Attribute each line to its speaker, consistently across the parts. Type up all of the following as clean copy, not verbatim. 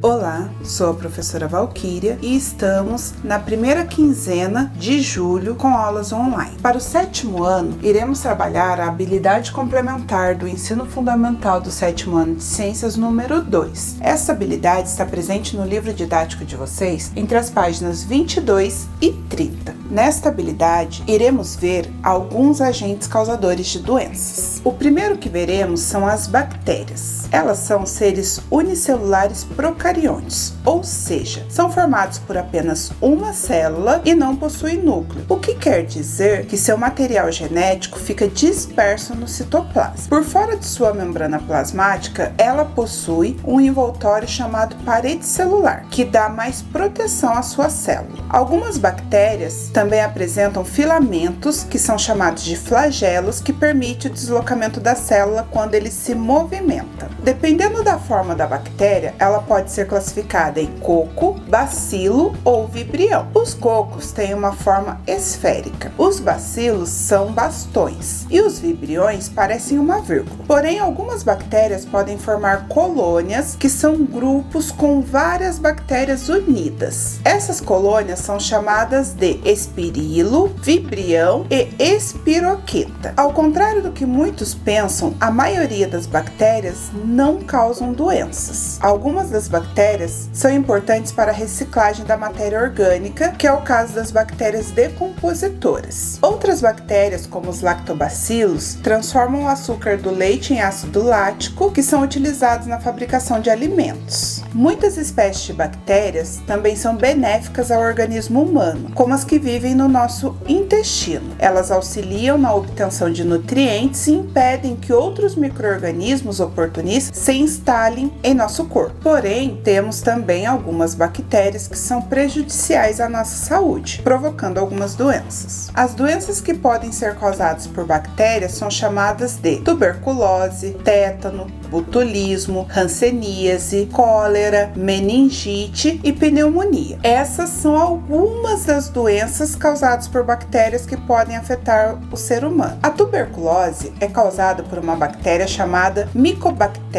Speaker 1: Olá, sou a professora Valquíria e estamos na primeira quinzena de julho com aulas online. Para o 7º ano, iremos trabalhar a habilidade complementar do ensino fundamental do 7º ano de ciências número 2. Essa habilidade está presente no livro didático de vocês entre as páginas 22 e 30. Nesta habilidade, iremos ver alguns agentes causadores de doenças. O primeiro que veremos são as bactérias. Elas são seres unicelulares procariontes, ou seja, são formados por apenas uma célula e não possuem núcleo, o que quer dizer que seu material genético fica disperso no citoplasma. Por fora de sua membrana plasmática, ela possui um envoltório chamado parede celular, que dá mais proteção à sua célula. Algumas bactérias também apresentam filamentos, que são chamados de flagelos, que permitem o deslocamento da célula quando ele se movimenta. Dependendo da forma da bactéria, ela pode ser classificada em coco, bacilo ou vibrião. Os cocos têm uma forma esférica, os bacilos são bastões e os vibriões parecem uma vírgula. Porém, algumas bactérias podem formar colônias, que são grupos com várias bactérias unidas. Essas colônias são chamadas de espirilo, vibrião e espiroqueta. Ao contrário do que muitos pensam, a maioria das bactérias não causam doenças. Algumas das bactérias são importantes para a reciclagem da matéria orgânica, que é o caso das bactérias decompositoras. Outras bactérias, como os lactobacilos, transformam o açúcar do leite em ácido lático, que são utilizados na fabricação de alimentos. Muitas espécies de bactérias também são benéficas ao organismo humano, como as que vivem no nosso intestino. Elas auxiliam na obtenção de nutrientes e impedem que outros micro-organismos oportunistas se instalem em nosso corpo. Porém, temos também algumas bactérias que são prejudiciais à nossa saúde, provocando algumas doenças. As doenças que podem ser causadas por bactérias são chamadas de tuberculose, tétano, botulismo, hanseníase, cólera, meningite e pneumonia. Essas são algumas das doenças causadas por bactérias que podem afetar o ser humano. A tuberculose é causada por uma bactéria chamada Mycobacterium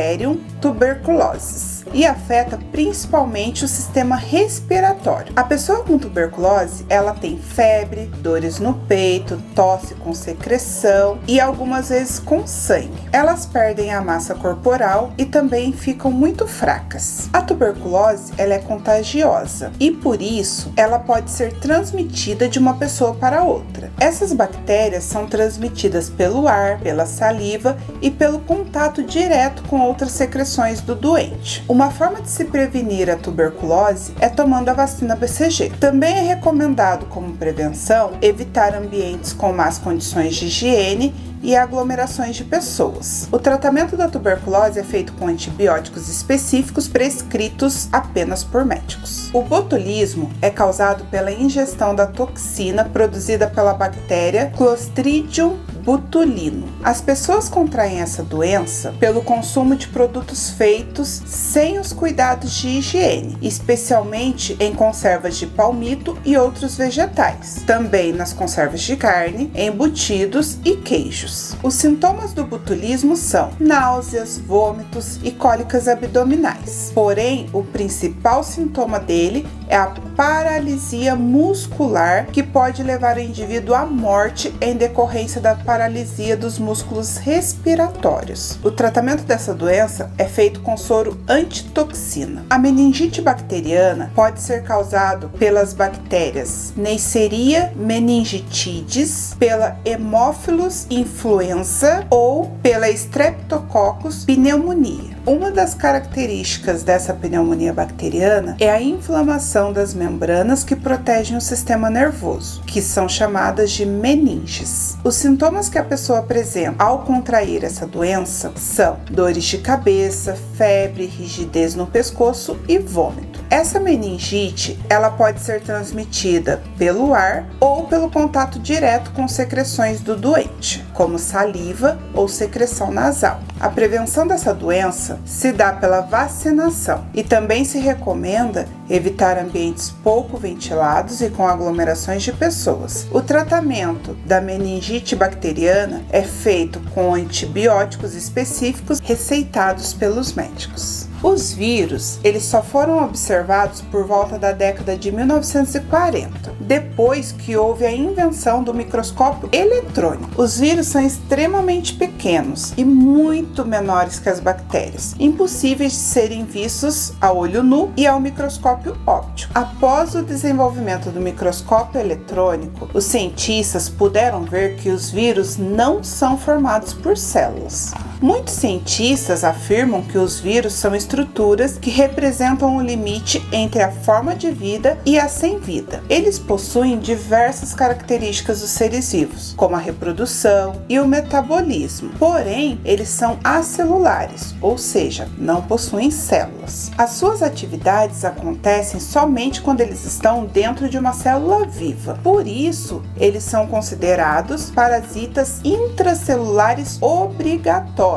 Speaker 1: tuberculosis e afeta principalmente o sistema respiratório. A pessoa com tuberculose, ela tem febre, dores no peito, tosse com secreção e algumas vezes com sangue. Elas perdem a massa corporal e também ficam muito fracas. A tuberculose, ela é contagiosa e por isso ela pode ser transmitida de uma pessoa para outra. Essas bactérias são transmitidas pelo ar, pela saliva e pelo contato direto com outras secreções do doente. Uma forma de se prevenir a tuberculose é tomando a vacina BCG. Também é recomendado como prevenção evitar ambientes com más condições de higiene e aglomerações de pessoas. O tratamento da tuberculose é feito com antibióticos específicos prescritos apenas por médicos. O botulismo é causado pela ingestão da toxina produzida pela bactéria Clostridium botulino. As pessoas contraem essa doença pelo consumo de produtos feitos sem os cuidados de higiene, especialmente em conservas de palmito e outros vegetais, também nas conservas de carne, embutidos e queijos. Os sintomas do botulismo são náuseas, vômitos e cólicas abdominais. Porém, o principal sintoma dele é a paralisia muscular, que pode levar o indivíduo à morte em decorrência da paralisia dos músculos respiratórios. O tratamento dessa doença é feito com soro antitoxina. A meningite bacteriana pode ser causado pelas bactérias Neisseria meningitidis, pela Haemophilus influenza ou pela Streptococcus pneumoniae. Uma das características dessa pneumonia bacteriana é a inflamação das membranas que protegem o sistema nervoso, que são chamadas de meninges. Os sintomas que a pessoa apresenta ao contrair essa doença são dores de cabeça, febre, rigidez no pescoço e vômito. Essa meningite, ela pode ser transmitida pelo ar ou pelo contato direto com secreções do doente, como saliva ou secreção nasal. A prevenção dessa doença se dá pela vacinação e também se recomenda evitar ambientes pouco ventilados e com aglomerações de pessoas. O tratamento da meningite bacteriana é feito com antibióticos específicos receitados pelos médicos. Os vírus, eles só foram observados por volta da década de 1940, depois que houve a invenção do microscópio eletrônico. Os vírus são extremamente pequenos e muito menores que as bactérias, impossíveis de serem vistos a olho nu e ao microscópio óptico. Após o desenvolvimento do microscópio eletrônico, os cientistas puderam ver que os vírus não são formados por células. Muitos cientistas afirmam que os vírus são estruturas que representam o limite entre a forma de vida e a sem vida. Eles possuem diversas características dos seres vivos, como a reprodução e o metabolismo. Porém, eles são acelulares, ou seja, não possuem células. As suas atividades acontecem somente quando eles estão dentro de uma célula viva. Por isso, eles são considerados parasitas intracelulares obrigatórios.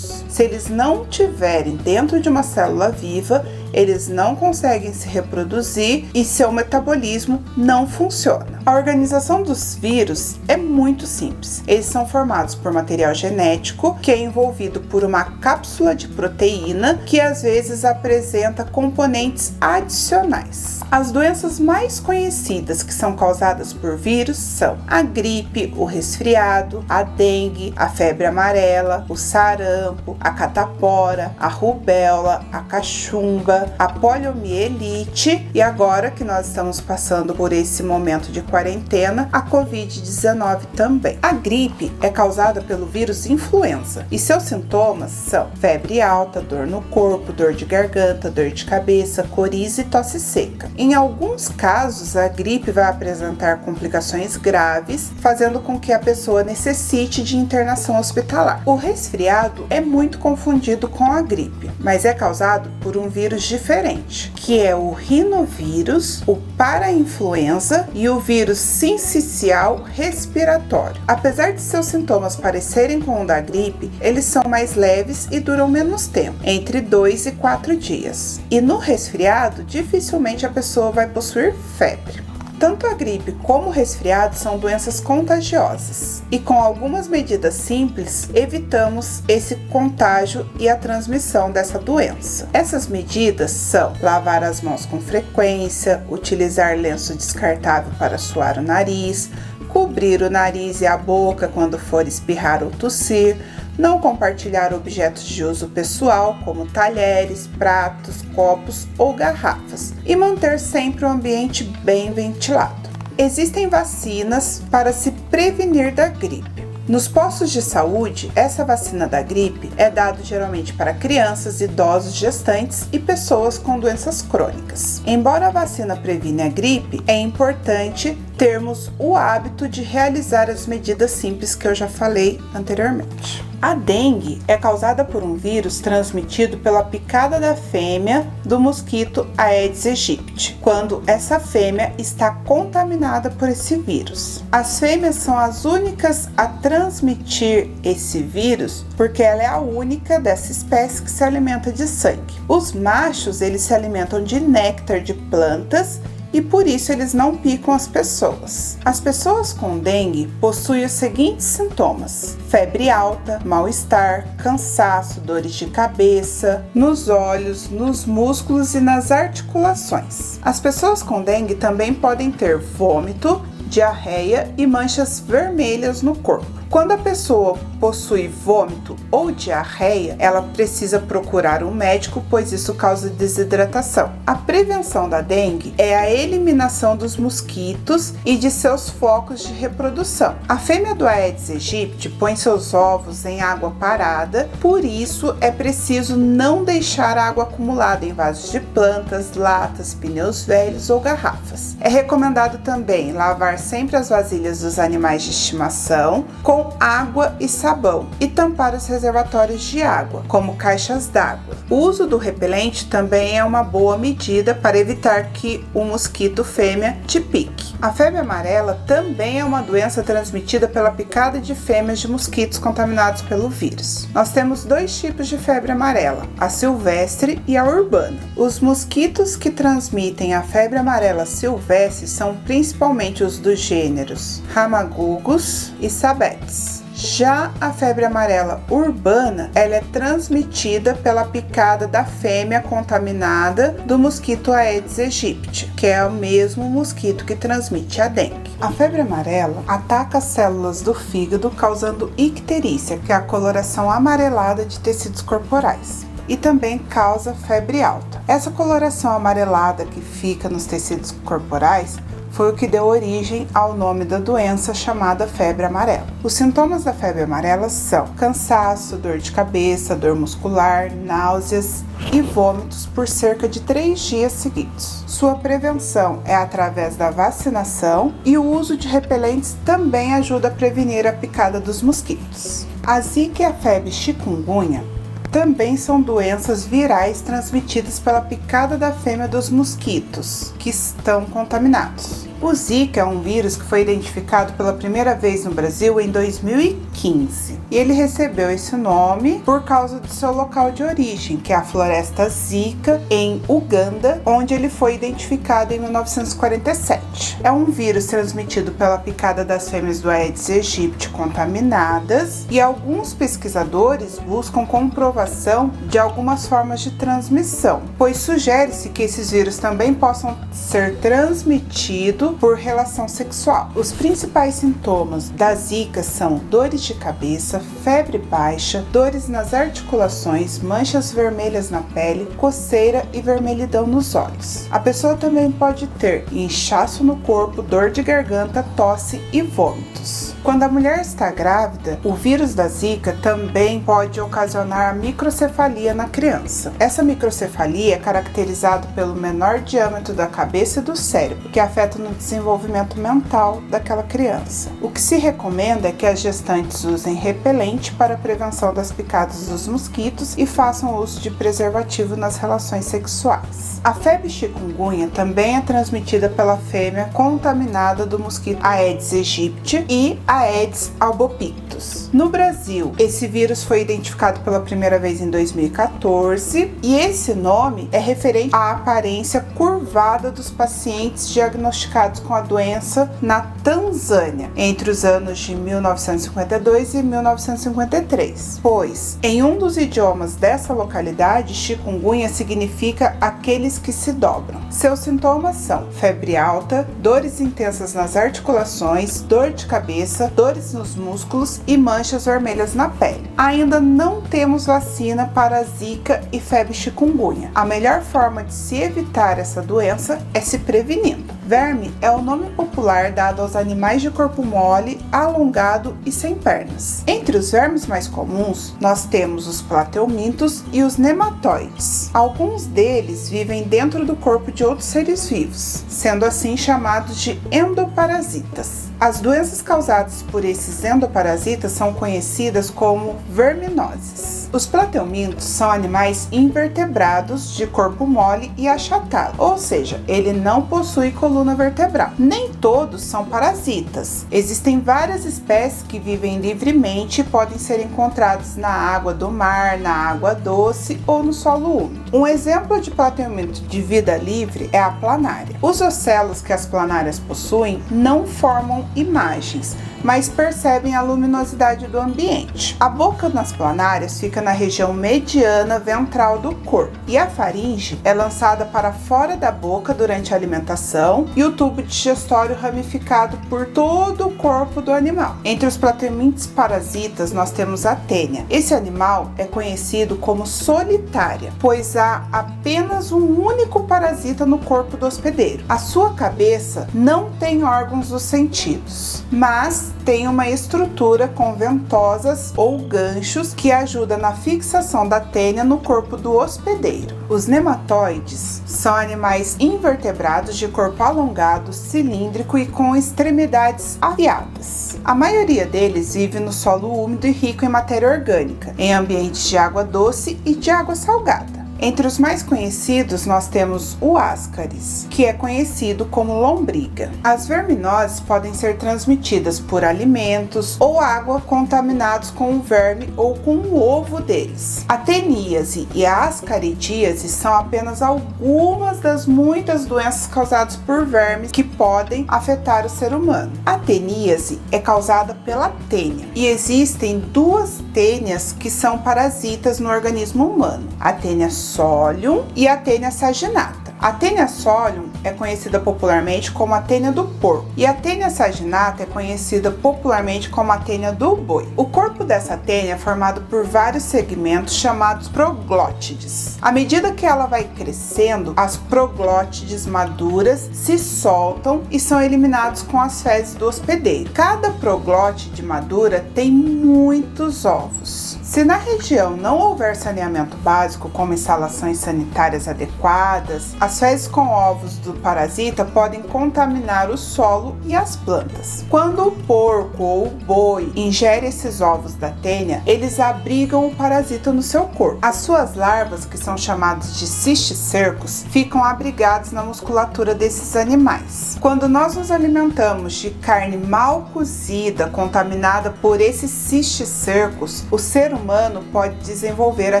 Speaker 1: Se eles não estiverem dentro de uma célula viva, eles não conseguem se reproduzir e seu metabolismo não funciona. A organização dos vírus é muito simples. Eles são formados por material genético, que é envolvido por uma cápsula de proteína, que às vezes apresenta componentes adicionais. As doenças mais conhecidas que são causadas por vírus são a gripe, o resfriado, a dengue, a febre amarela, o sarampo, a catapora, a rubéola, a cachumba, a poliomielite e agora que nós estamos passando por esse momento de quarentena, a Covid-19 também. A gripe é causada pelo vírus influenza e seus sintomas são febre alta, dor no corpo, dor de garganta, dor de cabeça, coriza e tosse seca. Em alguns casos, a gripe vai apresentar complicações graves, fazendo com que a pessoa necessite de internação hospitalar. O resfriado é muito confundido com a gripe, mas é causado por um vírus diferente, que é o rinovírus, o parainfluenza e o vírus sincicial respiratório. Apesar de seus sintomas parecerem com o da gripe, eles são mais leves e duram menos tempo, entre 2 e 4 dias. E no resfriado, dificilmente a pessoa vai possuir febre. Tanto a gripe como o resfriado são doenças contagiosas e com algumas medidas simples evitamos esse contágio e a transmissão dessa doença. Essas medidas são lavar as mãos com frequência, utilizar lenço descartável para suar o nariz, cobrir o nariz e a boca quando for espirrar ou tossir, não compartilhar objetos de uso pessoal, como talheres, pratos, copos ou garrafas, e manter sempre o ambiente bem ventilado. Existem vacinas para se prevenir da gripe. Nos postos de saúde, essa vacina da gripe é dada geralmente para crianças, idosos, gestantes e pessoas com doenças crônicas. Embora a vacina previne a gripe, é importante termos o hábito de realizar as medidas simples que eu já falei anteriormente. A dengue é causada por um vírus transmitido pela picada da fêmea do mosquito Aedes aegypti, quando essa fêmea está contaminada por esse vírus. As fêmeas são as únicas a transmitir esse vírus porque ela é a única dessa espécie que se alimenta de sangue. Os machos, eles se alimentam de néctar de plantas e por isso eles não picam as pessoas. As pessoas com dengue possuem os seguintes sintomas: febre alta, mal-estar, cansaço, dores de cabeça, nos olhos, nos músculos e nas articulações. As pessoas com dengue também podem ter vômito, diarreia e manchas vermelhas no corpo. Quando a pessoa possui vômito ou diarreia, ela precisa procurar um médico, pois isso causa desidratação. A prevenção da dengue é a eliminação dos mosquitos e de seus focos de reprodução. A fêmea do Aedes aegypti põe seus ovos em água parada, por isso é preciso não deixar água acumulada em vasos de plantas, latas, pneus velhos ou garrafas. É recomendado também lavar sempre as vasilhas dos animais de estimação com com água e sabão e tampar os reservatórios de água, como caixas d'água. O uso do repelente também é uma boa medida para evitar que o mosquito fêmea te pique. A febre amarela também é uma doença transmitida pela picada de fêmeas de mosquitos contaminados pelo vírus. Nós temos dois tipos de febre amarela, a silvestre e a urbana. Os mosquitos que transmitem a febre amarela silvestre são principalmente os dos gêneros Haemococcus e Sabetes. Já a febre amarela urbana, ela é transmitida pela picada da fêmea contaminada do mosquito Aedes aegypti, que é o mesmo mosquito que transmite a dengue. A febre amarela ataca as células do fígado, causando icterícia, que é a coloração amarelada de tecidos corporais, e também causa febre alta. Essa coloração amarelada que fica nos tecidos corporais foi o que deu origem ao nome da doença chamada febre amarela. Os sintomas da febre amarela são cansaço, dor de cabeça, dor muscular, náuseas e vômitos por cerca de 3 dias seguidos. Sua prevenção é através da vacinação e o uso de repelentes também ajuda a prevenir a picada dos mosquitos. A zika e a febre chikungunya também são doenças virais transmitidas pela picada da fêmea dos mosquitos que estão contaminados. O Zika é um vírus que foi identificado pela primeira vez no Brasil em 2015 e ele recebeu esse nome por causa do seu local de origem, que é a floresta Zika em Uganda, onde ele foi identificado em 1947. É um vírus transmitido pela picada das fêmeas do Aedes aegypti contaminadas e alguns pesquisadores buscam comprovação de algumas formas de transmissão, pois sugere-se que esses vírus também possam ser transmitidos por relação sexual. Os principais sintomas da zika são dores de cabeça, febre baixa, dores nas articulações, manchas vermelhas na pele, coceira e vermelhidão nos olhos. A pessoa também pode ter inchaço no corpo, dor de garganta, tosse e vômitos. Quando a mulher está grávida, o vírus da zika também pode ocasionar microcefalia na criança. Essa microcefalia é caracterizada pelo menor diâmetro da cabeça e do cérebro, que afeta no desenvolvimento mental daquela criança. O que se recomenda é que as gestantes usem repelente para a prevenção das picadas dos mosquitos e façam uso de preservativo nas relações sexuais. A febre chikungunya também é transmitida pela fêmea contaminada do mosquito Aedes aegypti e Aedes albopictus. No Brasil, esse vírus foi identificado pela primeira vez em 2014 e esse nome é referente à aparência curvada dos pacientes diagnosticados com a doença na Tanzânia entre os anos de 1952 e 1953, pois em um dos idiomas dessa localidade, chikungunya significa aqueles que se dobram. Seus sintomas são febre alta, dores intensas nas articulações, dor de cabeça, dores nos músculos e manchas vermelhas na pele. Ainda não temos vacina para a zika e febre chikungunya. A melhor forma de se evitar essa doença é se prevenindo. Verme é o nome popular dado aos animais de corpo mole, alongado e sem pernas. Entre os vermes mais comuns, nós temos os plateumintos e os nematóides. Alguns deles vivem dentro do corpo de outros seres vivos, sendo assim chamados de endoparasitas. As doenças causadas por esses endoparasitas são conhecidas como verminoses. Os plateumintos são animais invertebrados de corpo mole e achatado, ou seja, ele não possui coluna vertebral. Nem todos são parasitas. Existem várias espécies que vivem livremente e podem ser encontradas na água do mar, na água doce ou no solo úmido. Um exemplo de plateumento de vida livre é a planária. Os ocelos que as planárias possuem não formam imagens, mas percebem a luminosidade do ambiente. A boca nas planárias fica na região mediana ventral do corpo e a faringe é lançada para fora da boca durante a alimentação e o tubo digestório ramificado por todo o corpo do animal. Entre os plateumintos parasitas nós temos a tênia. Esse animal é conhecido como solitária, pois há apenas um único parasita no corpo do hospedeiro. A sua cabeça não tem órgãos dos sentidos, mas têm uma estrutura com ventosas ou ganchos que ajuda na fixação da tênia no corpo do hospedeiro. Os nematóides são animais invertebrados de corpo alongado, cilíndrico e com extremidades afiadas. A maioria deles vive no solo úmido e rico em matéria orgânica, em ambientes de água doce e de água salgada. Entre os mais conhecidos, nós temos o ascaris, que é conhecido como lombriga. As verminoses podem ser transmitidas por alimentos ou água contaminados com o verme ou com o ovo deles. A teníase e a ascaridíase são apenas algumas das muitas doenças causadas por vermes que podem afetar o ser humano. A teníase é causada pela tênia e existem duas tênias que são parasitas no organismo humano: a tênia solium e a tênia saginata. A tênia solium é conhecida popularmente como a tênia do porco e a tênia saginata é conhecida popularmente como a tênia do boi. O corpo dessa tênia é formado por vários segmentos chamados proglótides. À medida que ela vai crescendo, as proglótides maduras se soltam e são eliminados com as fezes do hospedeiro. Cada proglótide madura tem muitos ovos. Se na região não houver saneamento básico, como instalações sanitárias adequadas, as fezes com ovos do parasita podem contaminar o solo e as plantas. Quando o porco ou o boi ingere esses ovos da tênia, eles abrigam o parasita no seu corpo. As suas larvas, que são chamadas de cisticercos, ficam abrigadas na musculatura desses animais. Quando nós nos alimentamos de carne mal cozida, contaminada por esses cisticercos, o ser humano pode desenvolver a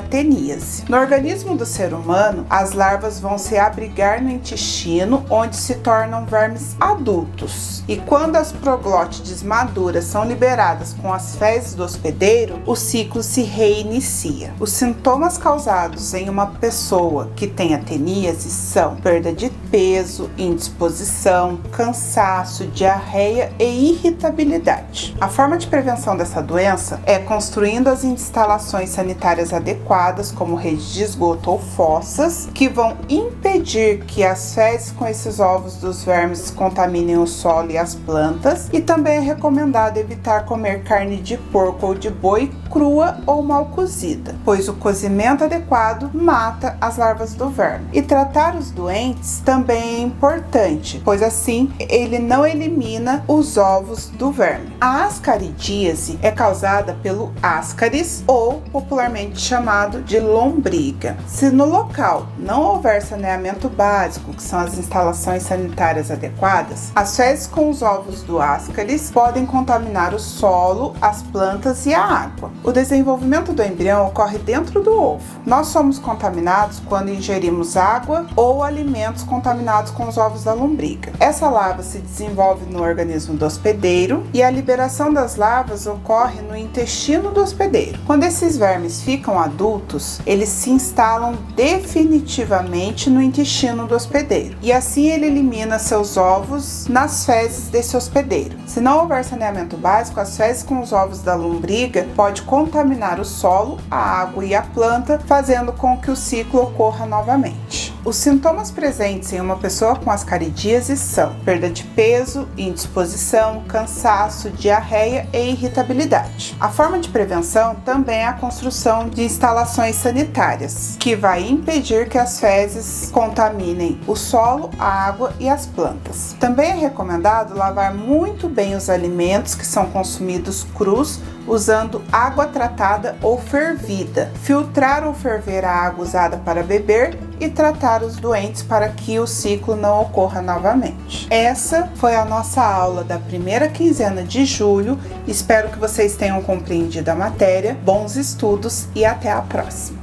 Speaker 1: teníase. No organismo do ser humano, as larvas vão se abrigar no intestino, onde se tornam vermes adultos. E quando as proglótides maduras são liberadas com as fezes do hospedeiro, o ciclo se reinicia. Os sintomas causados em uma pessoa que tem a teníase são perda de peso, indisposição, cansaço, diarreia e irritabilidade. A forma de prevenção dessa doença é construindo as instalações sanitárias adequadas, como redes de esgoto ou fossas, que vão impedir que as fezes com esses ovos dos vermes contaminem o solo e as plantas, e também é recomendado evitar comer carne de porco ou de boi crua ou mal cozida, pois o cozimento adequado mata as larvas do verme. E tratar os doentes também é importante, pois assim ele não elimina os ovos do verme. A ascaridíase é causada pelo ascaris, ou popularmente chamado de lombriga. Se no local não houver saneamento básico, que são as instalações sanitárias adequadas, as fezes com os ovos do ascaris podem contaminar o solo, as plantas e a água. O desenvolvimento do embrião ocorre dentro do ovo. Nós somos contaminados quando ingerimos água ou alimentos contaminados com os ovos da lombriga. Essa larva se desenvolve no organismo do hospedeiro e a liberação das larvas ocorre no intestino do hospedeiro. Quando esses vermes ficam adultos, eles se instalam definitivamente no intestino do hospedeiro e assim ele elimina seus ovos nas fezes desse hospedeiro. Se não houver saneamento básico, as fezes com os ovos da lombriga pode contaminar o solo, a água e a planta, fazendo com que o ciclo ocorra novamente. Os sintomas presentes em uma pessoa com ascaridíase são perda de peso, indisposição, cansaço, diarreia e irritabilidade. A forma de prevenção também é a construção de instalações sanitárias, que vai impedir que as fezes contaminem o solo, a água e as plantas. Também é recomendado lavar muito bem os alimentos que são consumidos crus, usando água tratada ou fervida, filtrar ou ferver a água usada para beber e tratar os doentes para que o ciclo não ocorra novamente. Essa foi a nossa aula da primeira quinzena de julho. Espero que vocês tenham compreendido a matéria. Bons estudos e até a próxima!